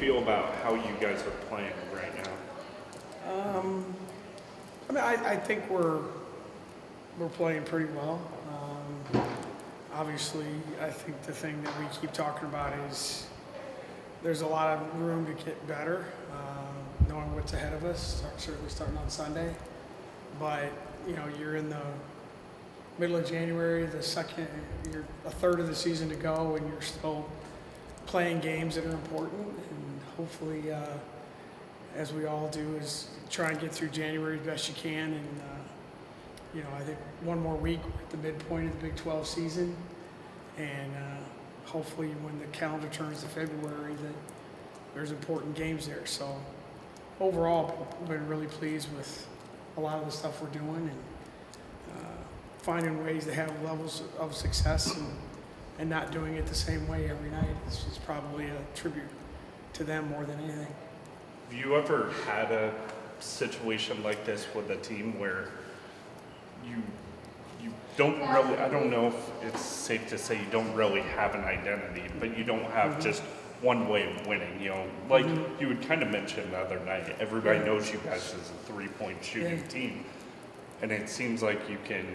feel about how you guys are playing right now? I mean, I think we're playing pretty well. Obviously, I think the thing that we keep talking about is there's a lot of room to get better, knowing what's ahead of us, certainly starting on Sunday. But, you know, you're in the middle of January, you're a third of the season to go, and you're still playing games that are important. And hopefully, as we all do, is try and get through January as best you can. And, you know, I think one more week, we're at the midpoint of the Big 12 season. And hopefully when the calendar turns to February, that there's important games there. So overall, I've been really pleased with a lot of the stuff we're doing, and finding ways to have levels of success, and not doing it the same way every night. It's just probably a tribute to them more than anything. Have you ever had a situation like this with a team where you don't really, I don't know if it's safe to say you don't really have an identity, but you don't have just one way of winning, you know, like you would kind of mention the other night, everybody knows you guys as a three-point shooting team, and it seems like you can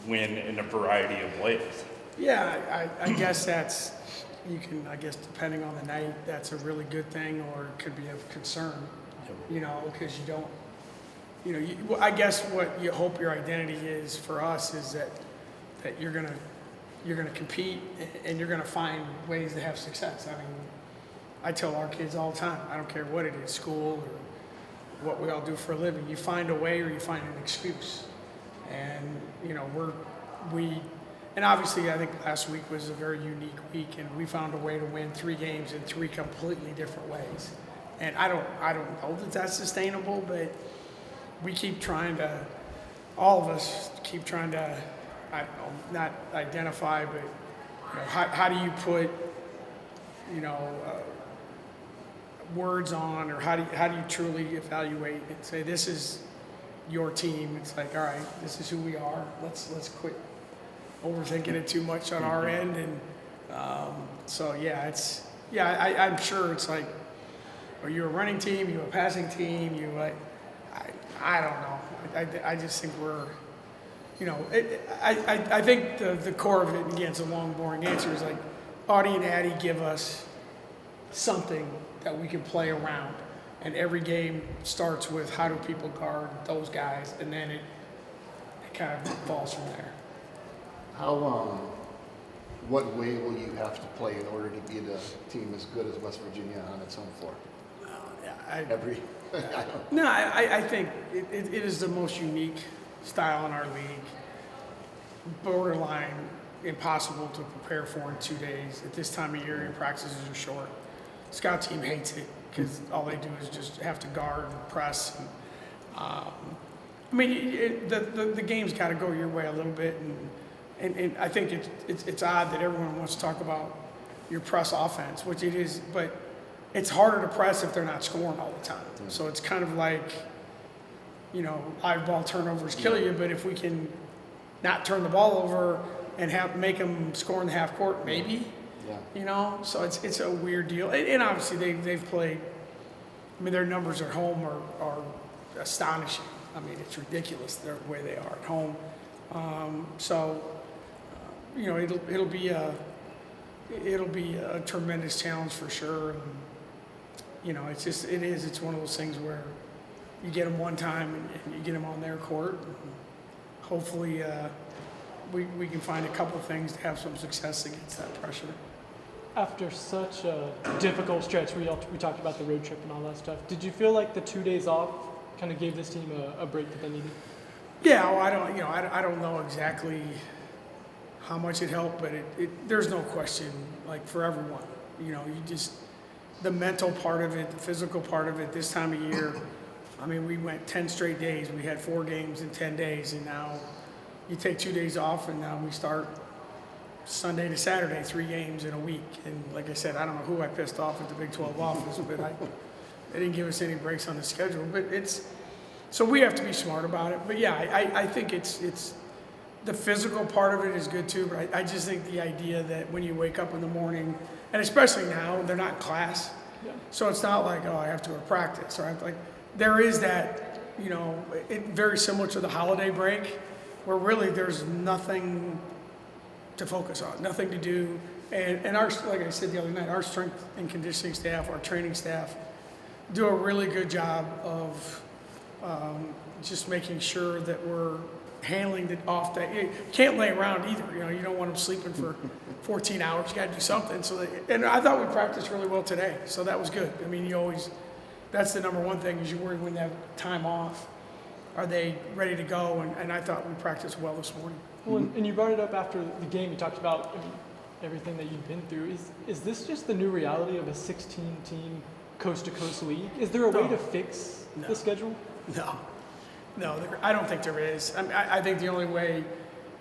win in a variety of ways. Yeah, I guess I guess depending on the night, that's a really good thing, or it could be of concern, you know, because you don't, you know, I guess what you hope your identity is for us is that you're gonna compete, and you're gonna find ways to have success. I mean, I tell our kids all the time, I don't care what it is, school or what we all do for a living, you find a way or you find an excuse. And, you know, and obviously I think last week was a very unique week, and we found a way to win 3 games in 3 completely different ways. And I don't know that that's sustainable, but we keep trying to, all of us keep trying to, I don't know, not identify, but, you know, how do you put, you know, words on, or how do you truly evaluate and say, this is your team? It's like, all right, this is who we are. Let's quit overthinking it too much on our end. And so yeah, I'm sure it's like, are you a running team? Are you a passing team? You like, I don't know. I just think we're, you know, I think the core of it, again, it's a long, boring answer, is like Audie and Addie give us something that we can play around. And every game starts with how do people guard those guys, and then it kind of falls from there. What way will you have to play in order to be the team as good as West Virginia on its home floor? I think it is the most unique style in our league. Borderline impossible to prepare for in 2 days. At this time of year, your practices are short. Scout team hates it because all they do is just have to guard and press. And, I mean, the game's got to go your way a little bit, and I think it's odd that everyone wants to talk about your press offense, which it is, but it's harder to press if they're not scoring all the time. So it's kind of like, you know, live ball turnovers kill you, but if we can not turn the ball over and make them score in the half court, maybe. Yeah. You know, so it's a weird deal. And obviously they've played, I mean, their numbers at home are astonishing. I mean, it's ridiculous the way they are at home. You know, it'll be a tremendous challenge for sure. And, you know, it's one of those things where you get them one time and you get them on their court. And hopefully we can find a couple things to have some success against that pressure. After such a difficult stretch, we talked about the road trip and all that stuff. Did you feel like the 2 days off kind of gave this team a break that they needed? Yeah, well, I don't know exactly how much it helped, but there's no question, like, for everyone. You know, the mental part of it, the physical part of it, this time of year, I mean, we went 10 straight days. We had 4 games in 10 days, and now you take 2 days off, and now we start Sunday to Saturday, 3 games in a week. And like I said, I don't know who I pissed off at the Big 12 office, but they didn't give us any breaks on the schedule. But so we have to be smart about it. But yeah, I think it's the physical part of it is good too, but I just think the idea that when you wake up in the morning, and especially now, they're not in class, So it's not like, oh, I have to go to practice, or I have to, like, there is that, very similar to the holiday break, where really there's nothing to focus on, nothing to do. And our, like I said the other night, our strength and conditioning staff, our training staff, do a really good job of just making sure that we're handling the off day. You can't lay around either. You don't want them sleeping for 14 hours. You got to do something. And I thought we practiced really well today, so that was good. I mean, that's the number one thing is you worry when they have time off. Are they ready to go? And I thought we practiced well this morning. Well, and you brought it up after the game. You talked about everything that you've been through. Is this just the new reality of a 16-team coast-to-coast league? Is there a way to fix the schedule? No, I don't think there is. I think the only way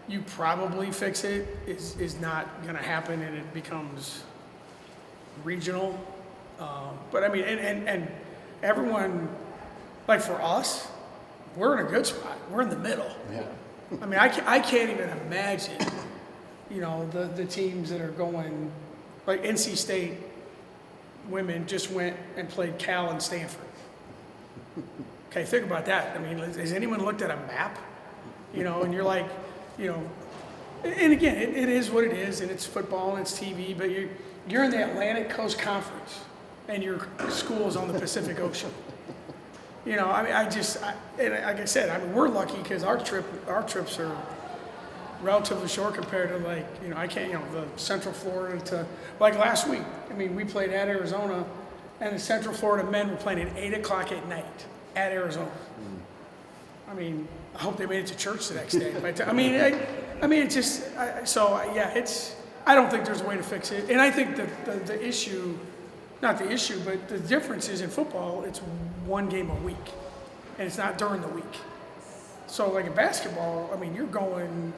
you probably fix it is not going to happen, and it becomes regional. But I mean, and everyone, like for us, we're in a good spot. We're in the middle. Yeah. I mean, I can't even imagine, the teams that are going, like NC State women just went and played Cal and Stanford. Okay, think about that. I mean, has anyone looked at a map? And you're like, and again, it is what it is, and it's football and it's TV, but you're in the Atlantic Coast Conference, and your school is on the Pacific Ocean. I mean, and like I said, I mean, we're lucky because our trips are relatively short compared to the Central Florida to, like last week. I mean, we played at Arizona, and the Central Florida men were playing at 8 o'clock at night at Arizona. I mean, I hope they made it to church the next day. It's just, I don't think there's a way to fix it. And I think that the issue, not the issue, but the difference is in football, it's one game a week, and it's not during the week. So like in basketball, I mean, you're going,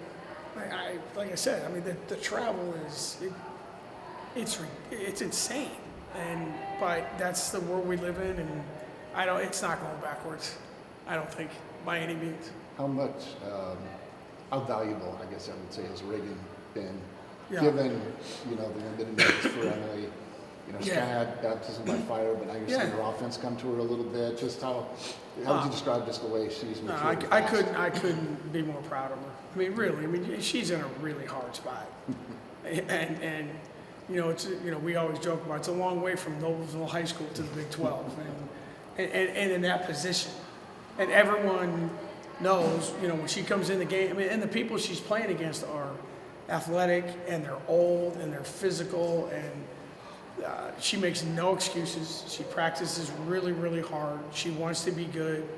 like I said, I mean, the travel it's insane. But that's the world we live in, and it's not going backwards, I don't think, by any means. How valuable, I guess I would say, has rigging been, Yeah. given, the limited minutes for Fennelly? She kind of had baptism by fire, but now you're seeing her offense come to her a little bit. Just how would you describe just the way she's matured? I couldn't be more proud of her. I mean, really. I mean, she's in a really hard spot, and it's we always joke about it's a long way from Noblesville High School to the Big 12, and in that position, and everyone knows when she comes in the game. I mean, and the people she's playing against are athletic, and they're old, and they're physical, and she makes no excuses. She practices really, really hard. She wants to be good.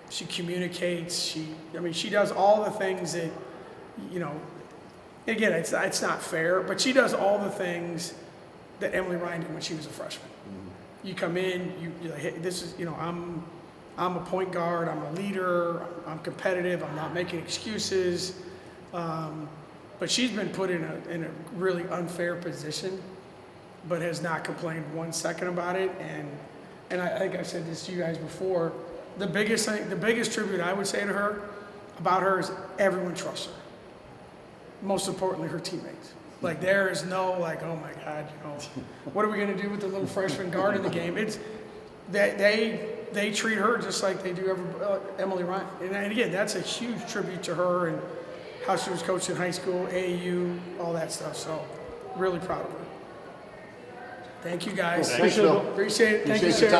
She communicates. She does all the things that, again, it's not fair, but she does all the things that Emily Ryan did when she was a freshman. Mm-hmm. You come in, you're like, hey, this is, I'm a point guard. I'm a leader. I'm competitive. I'm not making excuses. But she's been put in a really unfair position, but has not complained 1 second about it. And I think I've said this to you guys before. The biggest tribute I would say to her about her is everyone trusts her. Most importantly, her teammates. Like there is no oh my God, what are we going to do with the little freshman guard in the game? It's they treat her just like they do Emily Ryan. And again, that's a huge tribute to her and how she was coached in high school, AAU, all that stuff. So, really proud of her. Thank you guys. Thanks, Phil. Appreciate it. Thank you, Appreciate your Sarah. time.